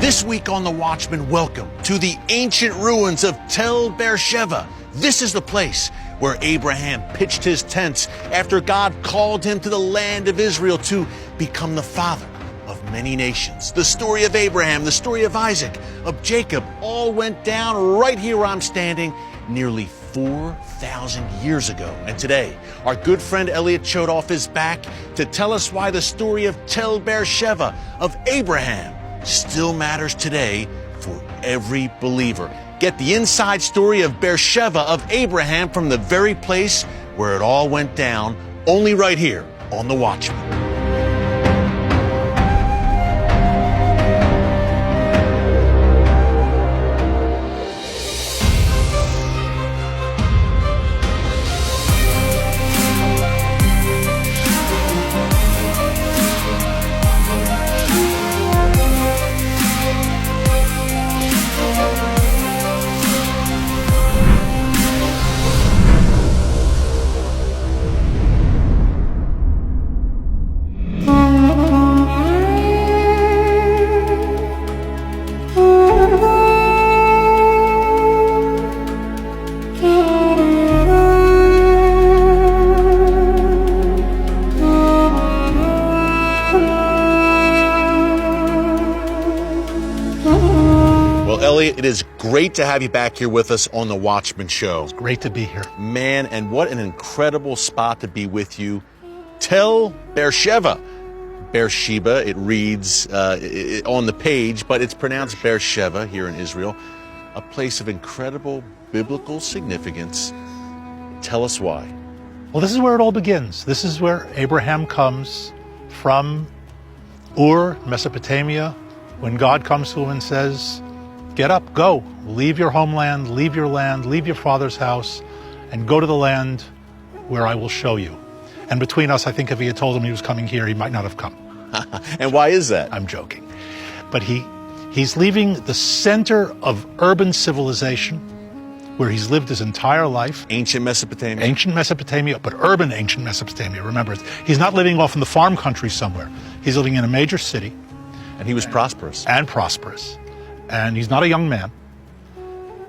This week on The Watchman, welcome to the ancient ruins of Tel Beersheba. This is the place where Abraham pitched his tents after God called him to the land of Israel to become the father of many nations. The story of Abraham, the story of Isaac, of Jacob, all went down right here where I'm standing nearly 4,000 years ago. And today, our good friend Elliot Chodoff is back to tell us why the story of Tel Beersheba, of Abraham, still matters today for every believer. Get the inside story of Beersheba, of Abraham, from the very place where it all went down, only right here on The Watchman. Elliot, it is great to have you back here with us on The Watchman Show. It's great to be here. Man, and what an incredible spot to be with you. Tel Beersheba. Beersheba, it reads on the page, but it's pronounced Beersheba here in Israel. A place of incredible biblical significance. Tell us why. Well, this is where it all begins. This is where Abraham comes from Ur, Mesopotamia, when God comes to him and says, get up, go, leave your homeland, leave your land, leave your father's house, and go to the land where I will show you. And between us, I think if he had told him he was coming here, he might not have come. And why is that? I'm joking. But he's leaving the center of urban civilization, where he's lived his entire life. Ancient Mesopotamia. Ancient Mesopotamia, but urban ancient Mesopotamia. Remember, he's not living off in the farm country somewhere. He's living in a major city. And he was prosperous. And prosperous. And he's not a young man.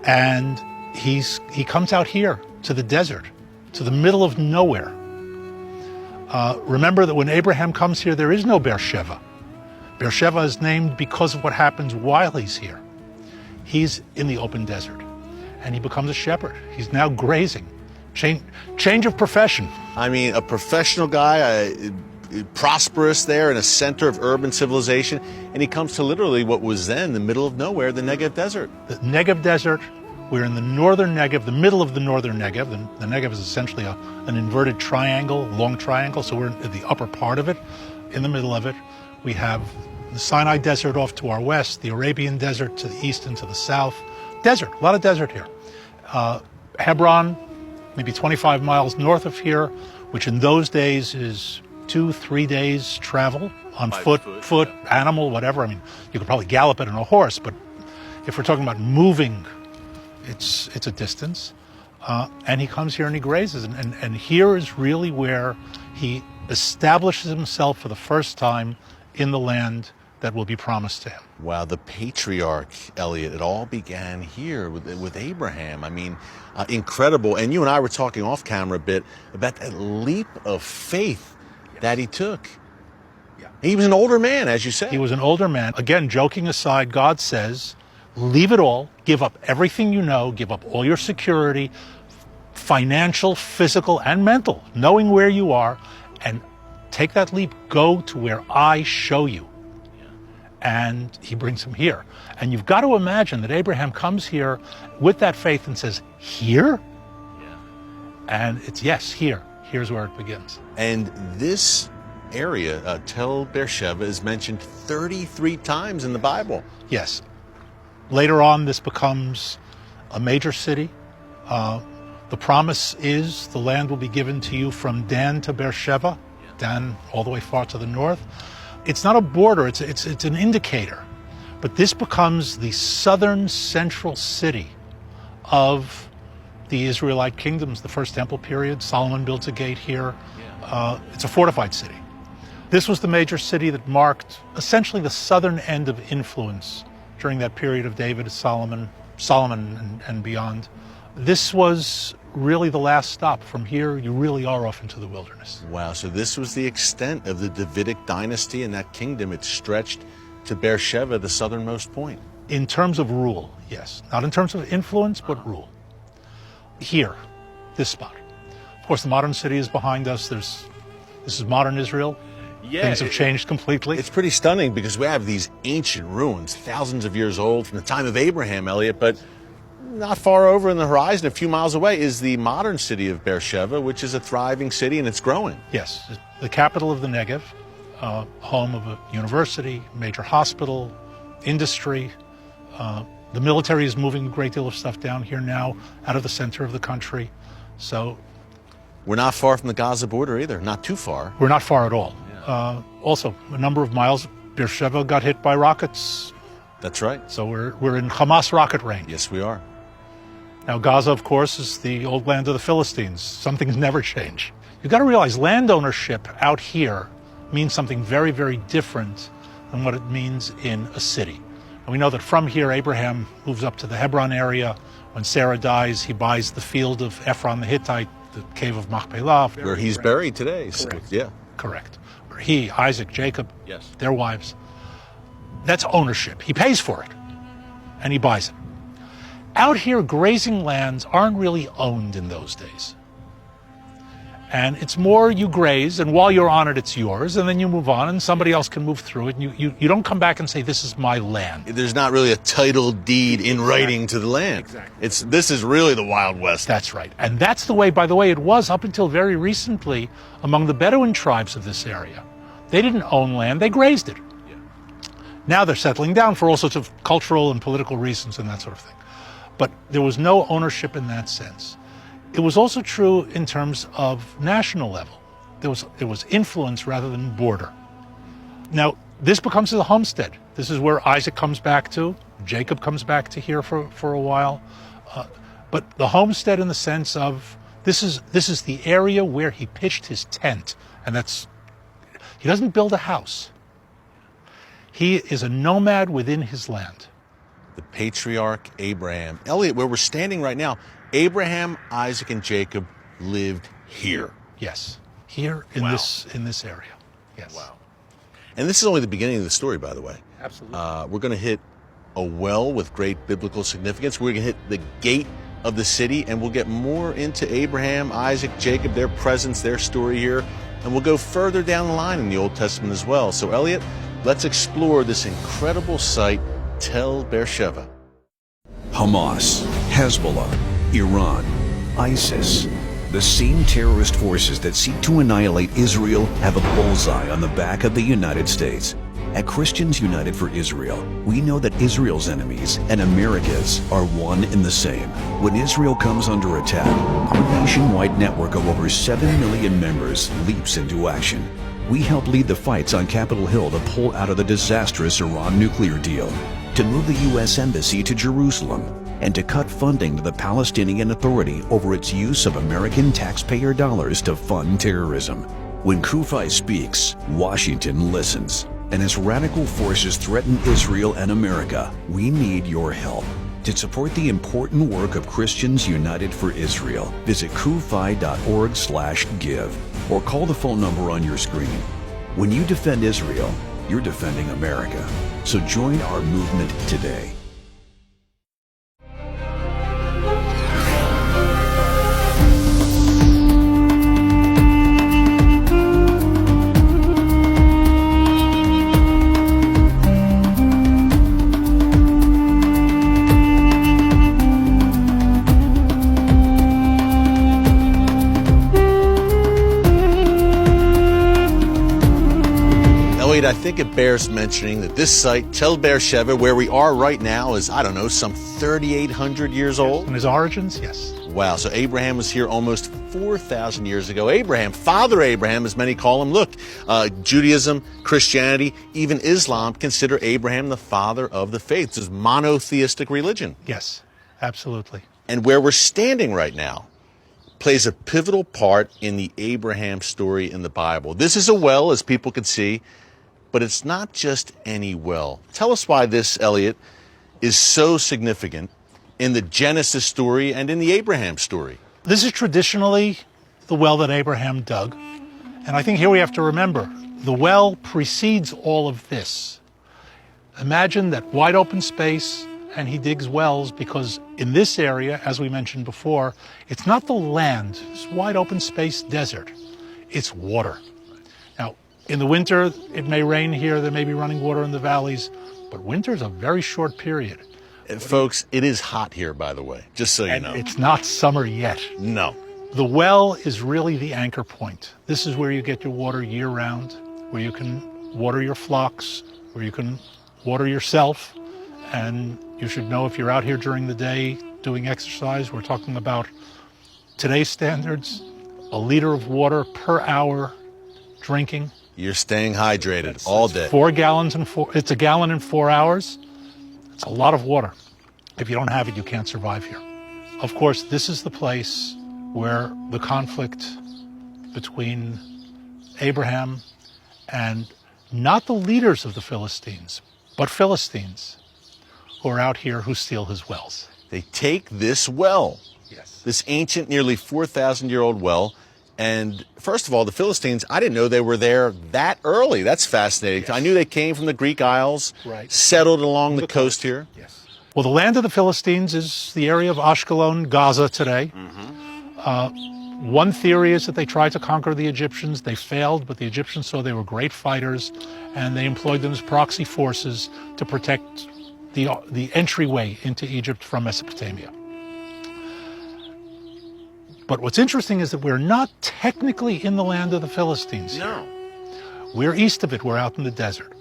And he comes out here to the desert, to the middle of nowhere. Remember that when Abraham comes here, there is no Beersheba. Beersheba is named because of what happens while he's here. He's in the open desert, and he becomes a shepherd. He's now grazing. Change of profession. I mean, a professional guy, prosperous there in a center of urban civilization, and he comes to literally what was then the middle of nowhere, the Negev Desert. The Negev Desert, we're in the northern Negev, the middle of the northern Negev. The Negev is essentially an inverted triangle, long triangle, so we're in the upper part of it. In the middle of it, we have the Sinai Desert off to our west, the Arabian Desert to the east and to the south. Desert, a lot of desert here. Hebron, maybe 25 miles north of here, which in those days is 2-3 days travel on foot, animal, whatever. I mean, you could probably gallop it on a horse, but if we're talking about moving, it's a distance. And he comes here and he grazes. And here is really where he establishes himself for the first time in the land that will be promised to him. Wow, the patriarch, Elliot, it all began here with Abraham. I mean, incredible. And you and I were talking off camera a bit about that leap of faith that he took. Yeah. He was an older man, as you said. He was an older man. Again, joking aside, God says, leave it all, give up everything you know, give up all your security, financial, physical, and mental, knowing where you are, and take that leap, go to where I show you. Yeah. And he brings him here. And you've got to imagine that Abraham comes here with that faith and says, here? Yeah. And it's, yes, here. Here's where it begins. And this area, Tel Beersheba, is mentioned 33 times in the Bible. Yes. Later on, this becomes a major city. The promise is the land will be given to you from Dan to Beersheba, Dan all the way far to the north. It's not a border, it's an indicator. But this becomes the southern central city of the Israelite kingdoms, the First Temple period. Solomon builds a gate here. It's a fortified city. This was the major city that marked essentially the southern end of influence during that period of David, Solomon and beyond. This was really the last stop. From here, you really are off into the wilderness. Wow, so this was the extent of the Davidic dynasty and that kingdom. It stretched to Beersheba, the southernmost point. In terms of rule, yes. Not in terms of influence, but rule. Here, this spot. Of course, the modern city is behind us. This is modern Israel. Yeah, Things have changed completely. It's pretty stunning because we have these ancient ruins, thousands of years old from the time of Abraham, Elliot, but not far over in the horizon, a few miles away, is the modern city of Beersheba, which is a thriving city and it's growing. Yes, the capital of the Negev, home of a university, major hospital, industry. The military is moving a great deal of stuff down here now, out of the center of the country. So we're not far from the Gaza border either, not too far. We're not far at all. Also, a number of miles, Beersheba got hit by rockets. That's right. So we're in Hamas rocket range. Yes, we are. Now, Gaza, of course, is the old land of the Philistines. Some things never change. You've got to realize land ownership out here means something very, very different than what it means in a city. And we know that from here, Abraham moves up to the Hebron area. When Sarah dies, he buys the field of Ephron the Hittite, the cave of Machpelah. Where he's buried today. Correct. Yeah. Correct. Where he, Isaac, Jacob, yes, their wives. That's ownership. He pays for it, and he buys it. Out here, grazing lands aren't really owned in those days. And it's more you graze, and while you're on it, it's yours, and then you move on, and somebody else can move through it, and you don't come back and say, this is my land. There's not really a title deed in writing to the land. Exactly. This is really the Wild West. That's right. And that's the way, by the way, it was up until very recently among the Bedouin tribes of this area. They didn't own land, they grazed it. Yeah. Now they're settling down for all sorts of cultural and political reasons and that sort of thing. But there was no ownership in that sense. It was also true in terms of national level. There was influence rather than border. Now, this becomes the homestead. This is where Isaac comes back to. Jacob comes back to here for a while. But the homestead in the sense of this is the area where he pitched his tent. And he doesn't build a house. He is a nomad within his land. The patriarch Abraham. Elliot, where we're standing right now, Abraham, Isaac, and Jacob lived here. Yes, here in this area. Yes. Wow. And this is only the beginning of the story, by the way. Absolutely. We're going to hit a well with great biblical significance. We're going to hit the gate of the city, and we'll get more into Abraham, Isaac, Jacob, their presence, their story here, and we'll go further down the line in the Old Testament as well. So, Elliot, let's explore this incredible site, Tel Beersheba. Hamas, Hezbollah, Iran, ISIS. The same terrorist forces that seek to annihilate Israel have a bullseye on the back of the United States. At Christians United for Israel, we know that Israel's enemies and America's are one and the same. When Israel comes under attack, our nationwide network of over 7 million members leaps into action. We help lead the fights on Capitol Hill to pull out of the disastrous Iran nuclear deal, to move the U.S. Embassy to Jerusalem, and to cut funding to the Palestinian Authority over its use of American taxpayer dollars to fund terrorism. When CUFI speaks, Washington listens. And as radical forces threaten Israel and America, we need your help. To support the important work of Christians United for Israel, visit CUFI.org/give or call the phone number on your screen. When you defend Israel, you're defending America. So join our movement today. I think it bears mentioning that this site, Tel Beersheba, where we are right now, is, I don't know, some 3,800 years old. And his origins, yes. Wow, so Abraham was here almost 4,000 years ago. Abraham, Father Abraham, as many call him. Look, Judaism, Christianity, even Islam consider Abraham the father of the faith. This is monotheistic religion. Yes, absolutely. And where we're standing right now plays a pivotal part in the Abraham story in the Bible. This is a well, as people can see, but it's not just any well. Tell us why this, Elliot, is so significant in the Genesis story and in the Abraham story? This is traditionally the well that Abraham dug. And I think here we have to remember, the well precedes all of this. Imagine that wide open space, and he digs wells because in this area, as we mentioned before, it's not the land, it's wide open space desert, it's water. Now, in the winter, it may rain here, there may be running water in the valleys, but winter is a very short period. Folks, it is hot here, by the way, just so you know. It's not summer yet. No. The well is really the anchor point. This is where you get your water year-round, where you can water your flocks, where you can water yourself. And you should know if you're out here during the day doing exercise, we're talking about today's standards, a liter of water per hour drinking. You're staying hydrated all day. 4 gallons it's a gallon in 4 hours. It's a lot of water. If you don't have it, you can't survive here. Of course, this is the place where the conflict between Abraham and not the leaders of the Philistines, but Philistines who are out here who steal his wells. They take this well, Yes. this ancient, nearly 4,000-year-old well, and first of all, the Philistines, I didn't know they were there that early. That's fascinating. Yes. I knew they came from the Greek Isles, Right. settled along the coast here. Yes. Well, the land of the Philistines is the area of Ashkelon, Gaza today. One theory is that they tried to conquer the Egyptians. They failed, but the Egyptians saw they were great fighters, and they employed them as proxy forces to protect the entryway into Egypt from Mesopotamia. But what's interesting is that we're not technically in the land of the Philistines here. No. We're east of it. We're out in the desert.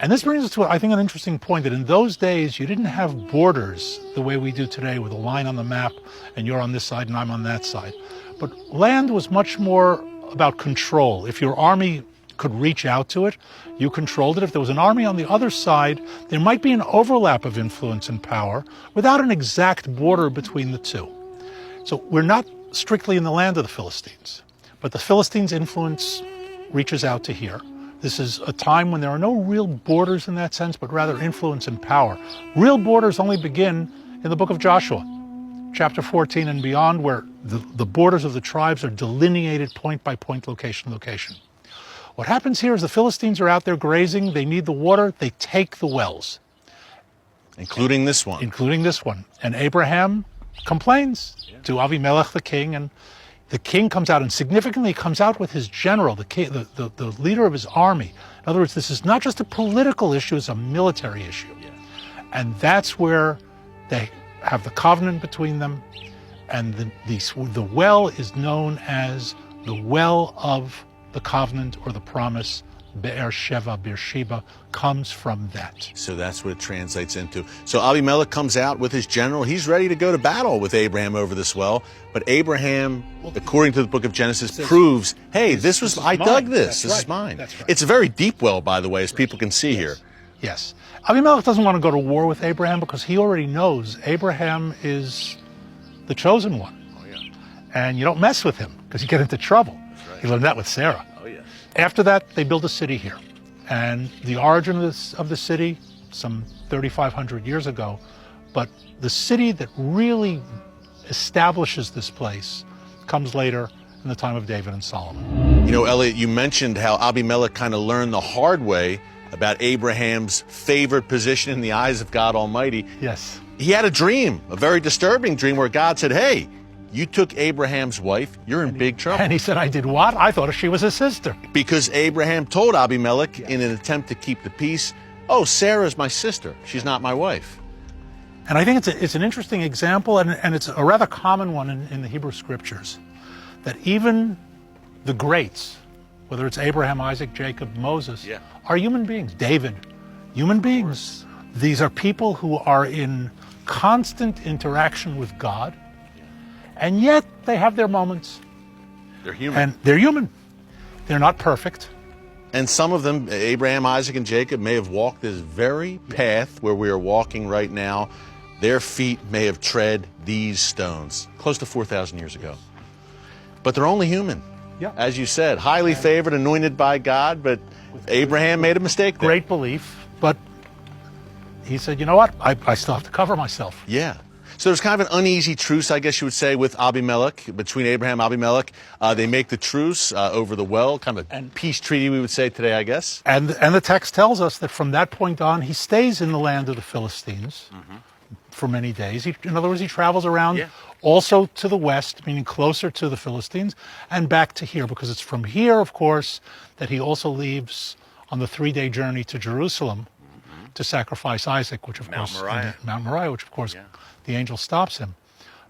And this brings us to, I think, an interesting point, that in those days, you didn't have borders the way we do today with a line on the map, and you're on this side and I'm on that side. But land was much more about control. If your army could reach out to it, you controlled it. If there was an army on the other side, there might be an overlap of influence and power without an exact border between the two. So we're not strictly in the land of the Philistines, but the Philistines' influence reaches out to here. This is a time when there are no real borders in that sense, but rather influence and power. Real borders only begin in the book of Joshua, chapter 14 and beyond, where the borders of the tribes are delineated point by point, location, location. What happens here is the Philistines are out there grazing, they need the water, they take the wells. Including this one. Including this one. And Abraham complains to Avimelech the king, and the king comes out and significantly comes out with his general, the leader of his army. In other words, this is not just a political issue, it's a military issue. And that's where they have the covenant between them, and the well is known as the well of the covenant or the promise. Beersheba comes from that. So that's what it translates into. So Abimelech comes out with his general. He's ready to go to battle with Abraham over this well. But Abraham, according to the book of Genesis, proves, hey, I dug this. This is mine. That's right. It's a very deep well, by the way, as people can see here. Yes. Abimelech doesn't want to go to war with Abraham because he already knows Abraham is the chosen one. And you don't mess with him because you get into trouble. He learned that with Sarah. After that, they build a city here. And the origin of the city, some 3,500 years ago, but the city that really establishes this place comes later in the time of David and Solomon. You know, Elliot, you mentioned how Abimelech kind of learned the hard way about Abraham's favored position in the eyes of God Almighty. Yes. He had a dream, a very disturbing dream, where God said, hey, you took Abraham's wife, you're in big trouble. And he said, I did what? I thought she was his sister. Because Abraham told Abimelech in an attempt to keep the peace, oh, Sarah's my sister, she's not my wife. And I think it's an interesting example, and it's a rather common one in the Hebrew Scriptures, that even the greats, whether it's Abraham, Isaac, Jacob, Moses, are human beings. David, human beings. These are people who are in constant interaction with God, and yet they have their moments. They're human. And they're human. They're not perfect. And some of them, Abraham, Isaac, and Jacob, may have walked this very path where we are walking right now. Their feet may have tread these stones close to 4,000 years ago. But they're only human. Yeah. As you said, highly favored, anointed by God, but Abraham made a mistake there. Great belief, but he said, you know what, I still have to cover myself. Yeah. So there's kind of an uneasy truce, I guess you would say, with Abimelech, between Abraham and Abimelech. They make the truce over the well, kind of a peace treaty, we would say today, I guess. And the text tells us that from that point on, he stays in the land of the Philistines for many days. In other words, he travels around also to the west, meaning closer to the Philistines, and back to here, because it's from here, of course, that he also leaves on the 3-day journey to Jerusalem to sacrifice Isaac, which of course, Mount Moriah, which of course the angel stops him.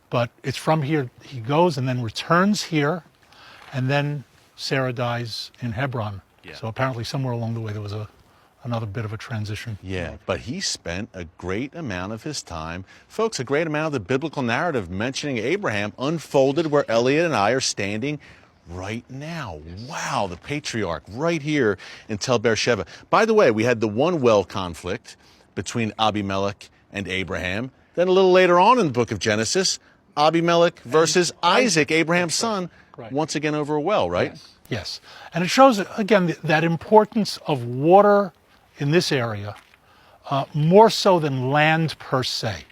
But it's from here he goes and then returns here, and then Sarah dies in Hebron. So apparently somewhere along the way there was another bit of a transition. Yeah, but he spent a great amount of his time, folks, a great amount of the biblical narrative mentioning Abraham unfolded where Elliot and I are standing right now. Wow, the patriarch right here in Tel Beersheba. By the way, we had the one well conflict between Abimelech and Abraham. Then a little later on in the book of Genesis, Abimelech versus Isaac, Abraham's son, once again over a well, right? Yes. And it shows, again, that importance of water in this area, more so than land per se.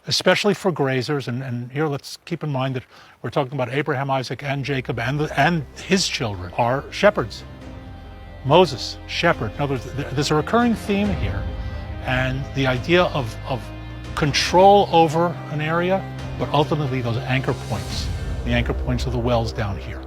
Especially for grazers. And here let's keep in mind that we're talking about Abraham, Isaac, and Jacob, and his children are shepherds. Moses, shepherd. In other words, there's a recurring theme here. And the idea of control over an area, but ultimately those anchor points, the anchor points of the wells down here.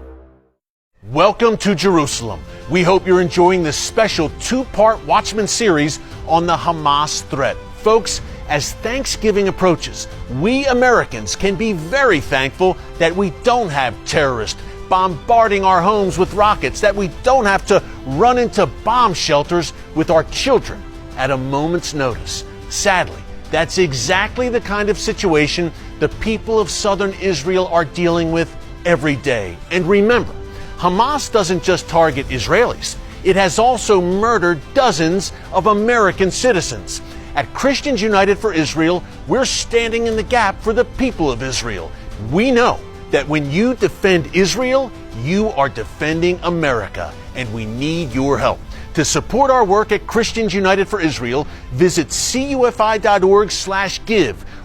Welcome to Jerusalem. We hope you're enjoying this special 2-part Watchman series on the Hamas threat. Folks, as Thanksgiving approaches, we Americans can be very thankful that we don't have terrorists bombarding our homes with rockets, that we don't have to run into bomb shelters with our children at a moment's notice. Sadly, that's exactly the kind of situation the people of southern Israel are dealing with every day. And remember, Hamas doesn't just target Israelis. It has also murdered dozens of American citizens. At Christians United for Israel, we're standing in the gap for the people of Israel. We know that when you defend Israel, you are defending America, and we need your help. To support our work at Christians United for Israel, visit cufi.org/give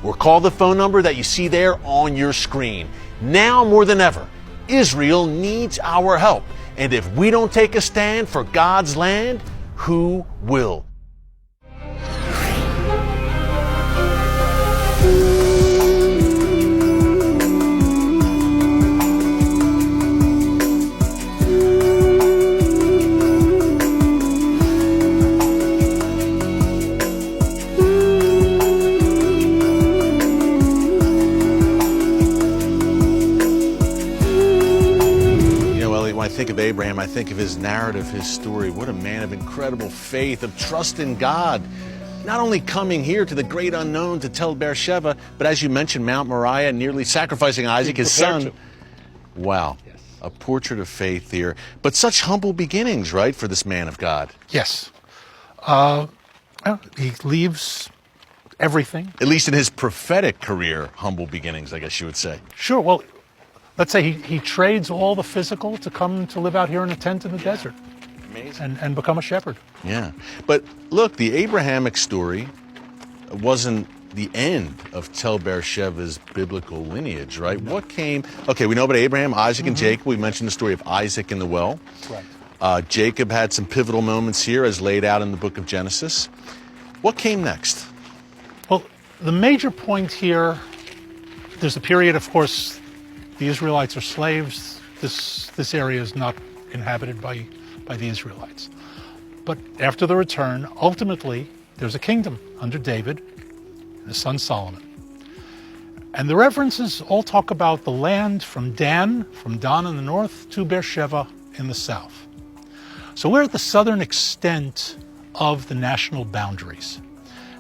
or call the phone number that you see there on your screen. Now more than ever, Israel needs our help. And if we don't take a stand for God's land, who will? When I think of Abraham, I think of his narrative, his story. What a man of incredible faith, of trust in God. Not only coming here to the great unknown to Tel Beersheba, but as you mentioned, Mount Moriah, nearly sacrificing Isaac, his son. Wow. Yes. A portrait of faith here. But such humble beginnings, right, for this man of God? Yes. He leaves everything. At least in his prophetic career, humble beginnings, I guess you would say. Sure. Well, let's say he trades all the physical to come to live out here in a tent in the desert. Amazing. And become a shepherd. Yeah. But look, the Abrahamic story wasn't the end of Tel Beersheba's biblical lineage, right? No. What came? Okay, we know about Abraham, Isaac, and Jacob. We mentioned the story of Isaac in the well. Right. Jacob had some pivotal moments here as laid out in the book of Genesis. What came next? Well, the major point here, there's a period, of course, the Israelites are slaves. This area is not inhabited by the Israelites. But after the return, ultimately, there's a kingdom under David and his son Solomon. And the references all talk about the land from Dan in the north to Beersheba in the south. So we're at the southern extent of the national boundaries.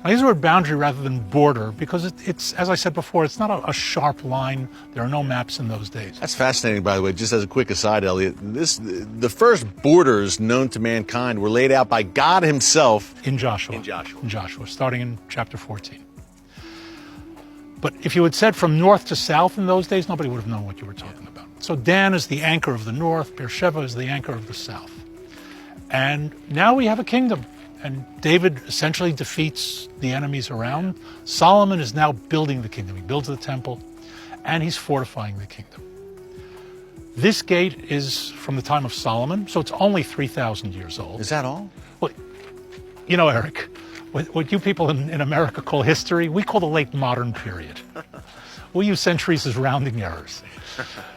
I use the word boundary rather than border because it's, as I said before, it's not a sharp line. There are no maps in those days. That's fascinating, by the way. Just as a quick aside, Elliot, the first borders known to mankind were laid out by God himself. In Joshua, starting in chapter 14. But if you had said from north to south in those days, nobody would have known what you were talking about. So Dan is the anchor of the north, Beersheba is the anchor of the south. And now we have a kingdom. And David essentially defeats the enemies around. Solomon is now building the kingdom. He builds the temple, and he's fortifying the kingdom. This gate is from the time of Solomon, so it's only 3,000 years old. Is that all? Well, you know, Eric, what you people in America call history, we call the late modern period. We use centuries as rounding errors.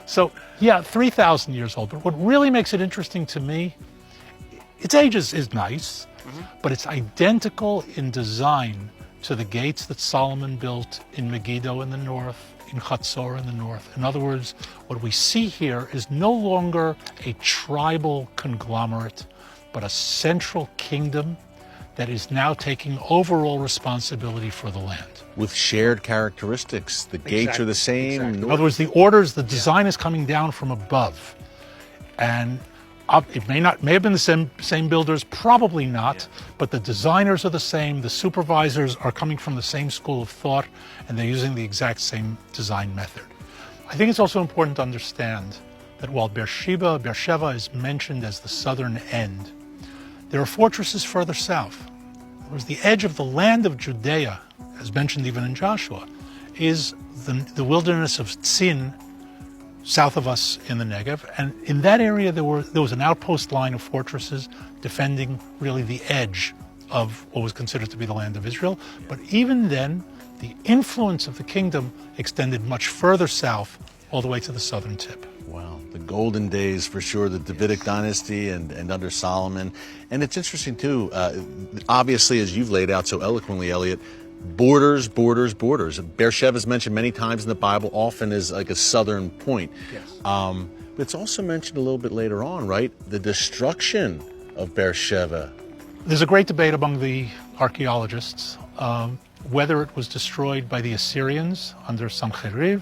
So, yeah, 3,000 years old. But what really makes it interesting to me, its age is nice, but it's identical in design to the gates that Solomon built in Megiddo in the north, in Chatzor in the north. In other words, what we see here is no longer a tribal conglomerate, but a central kingdom that is now taking overall responsibility for the land. With shared characteristics. The gates are the same. Exactly. In other words, the orders, the design is coming down from above. And it may have been the same builders, probably not, but the designers are the same, the supervisors are coming from the same school of thought, and they're using the exact same design method. I think it's also important to understand that while Beersheba is mentioned as the southern end, there are fortresses further south. Whereas the edge of the land of Judea, as mentioned even in Joshua, is the wilderness of Tzin, south of us in the Negev. And in that area, there was an outpost line of fortresses defending really the edge of what was considered to be the land of Israel. But even then, the influence of the kingdom extended much further south, all the way to the southern tip. Wow, the golden days for sure, the Davidic dynasty and under Solomon. And it's interesting too, obviously as you've laid out so eloquently, Elliot, borders. Beersheba is mentioned many times in the Bible, often as like a southern point. Yes. But it's also mentioned a little bit later on, right? The destruction of Beersheba. There's a great debate among the archaeologists whether it was destroyed by the Assyrians under Sancheriv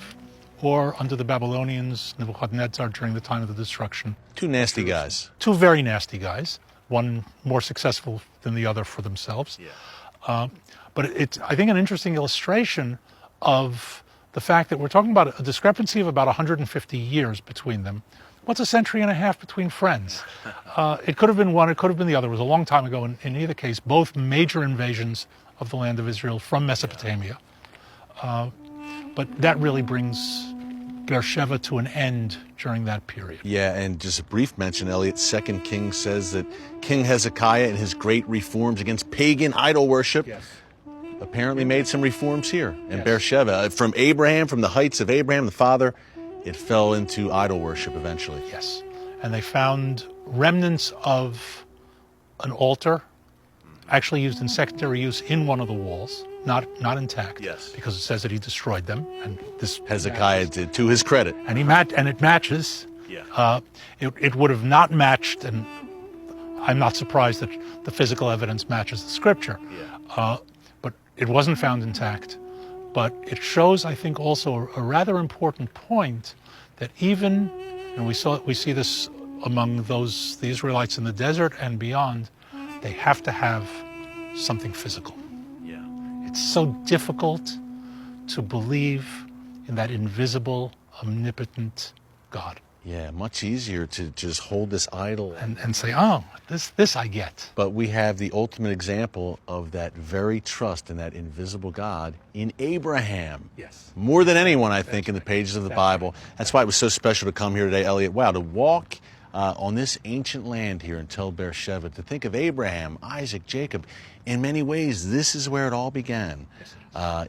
or under the Babylonians, Nebuchadnezzar, during the time of the destruction. Two nasty guys. Two very nasty guys, one more successful than the other for themselves. Yeah. But it's, I think, an interesting illustration of the fact that we're talking about a discrepancy of about 150 years between them. What's a century and a half between friends? It could have been one, it could have been the other. It was a long time ago. In either case, both major invasions of the land of Israel from Mesopotamia. But that really brings Beersheba to an end during that period. Yeah, and just a brief mention, Elliot, 2 Kings says that King Hezekiah and his great reforms against pagan idol worship apparently made some reforms here in Beersheba. From Abraham, from the heights of Abraham, the father, it fell into idol worship eventually. Yes, and they found remnants of an altar actually used in secondary use in one of the walls, not intact. Yes. Because it says that he destroyed them, and this Hezekiah did, to his credit. and it matches. Yeah. It would have not matched, and I'm not surprised that the physical evidence matches the scripture. Yeah. But it wasn't found intact. But it shows, I think, also a rather important point that even, and we see this among the Israelites in the desert and beyond, they have to have something physical. Yeah. It's so difficult to believe in that invisible, omnipotent God. Yeah, much easier to just hold this idol. And say, oh, this I get. But we have the ultimate example of that very trust in that invisible God in Abraham. Yes. More than anyone, I think, in the pages of the Bible. That's why it was so special to come here today, Elliot. Wow, to walk on this ancient land here in Tel Beersheba, to think of Abraham, Isaac, Jacob. In many ways, this is where it all began.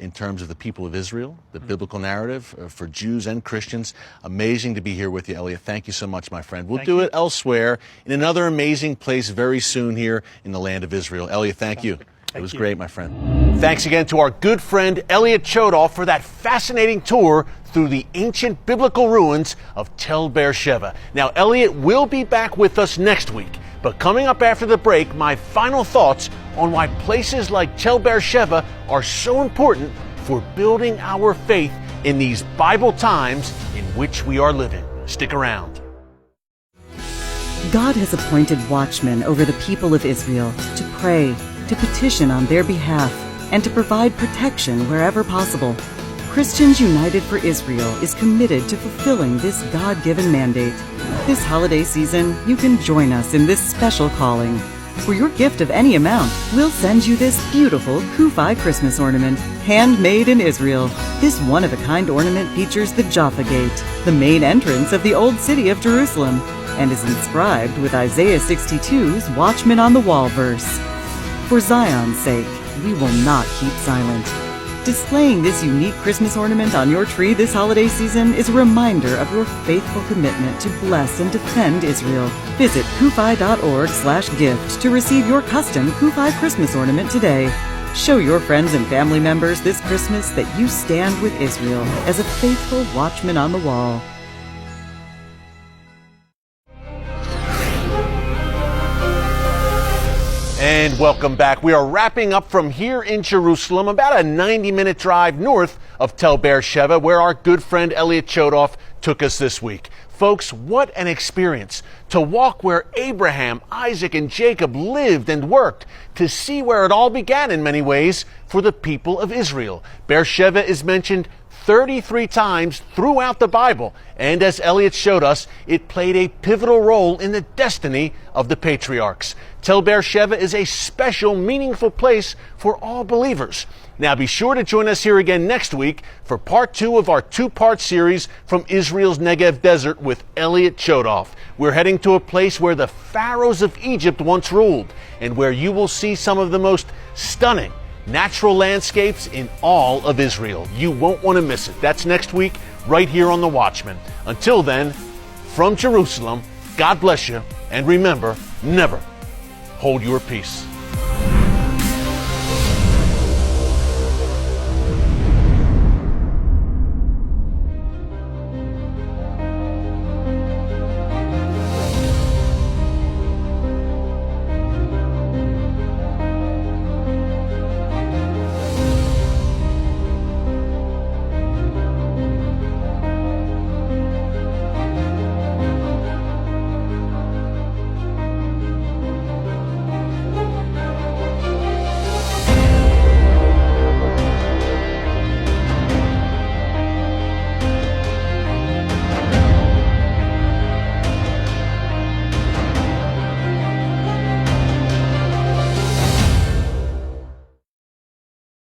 In terms of the people of Israel, the biblical narrative for Jews and Christians. Amazing to be here with you, Elliot. Thank you so much, my friend. We'll do it elsewhere in another amazing place very soon here in the land of Israel. Elliot, thank you. It was great, my friend. Thanks again to our good friend Elliot Chodoff for that fascinating tour through the ancient biblical ruins of Tel Beersheba. Now, Elliot will be back with us next week. But coming up after the break, my final thoughts on why places like Tel Beersheba are so important for building our faith in these Bible times in which we are living. Stick around. God has appointed watchmen over the people of Israel to pray, to petition on their behalf, and to provide protection wherever possible. Christians United for Israel is committed to fulfilling this God-given mandate. This holiday season, you can join us in this special calling. For your gift of any amount, we'll send you this beautiful Kufi Christmas ornament, handmade in Israel. This one-of-a-kind ornament features the Jaffa Gate, the main entrance of the Old City of Jerusalem, and is inscribed with Isaiah 62's Watchman on the Wall verse. For Zion's sake, we will not keep silent. Displaying this unique Christmas ornament on your tree this holiday season is a reminder of your faithful commitment to bless and defend Israel. Visit kufi.org/gift to receive your custom Kufi Christmas ornament today. Show your friends and family members this Christmas that you stand with Israel as a faithful watchman on the wall. And welcome back. We are wrapping up from here in Jerusalem, about a 90-minute drive north of Tel Beersheva, where our good friend Elliot Chodoff took us this week. Folks, what an experience to walk where Abraham, Isaac, and Jacob lived and worked, to see where it all began in many ways for the people of Israel. Beersheva is mentioned 33 times throughout the Bible, and as Elliot showed us, it played a pivotal role in the destiny of the patriarchs. Tel Beersheva is a special, meaningful place for all believers. Now be sure to join us here again next week for part 2 of our 2-part series from Israel's Negev Desert with Elliot Chodoff. We're heading to a place where the pharaohs of Egypt once ruled, and where you will see some of the most stunning natural landscapes in all of Israel. You won't want to miss it. That's next week, right here on The Watchman. Until then, from Jerusalem, God bless you, and remember, never hold your peace.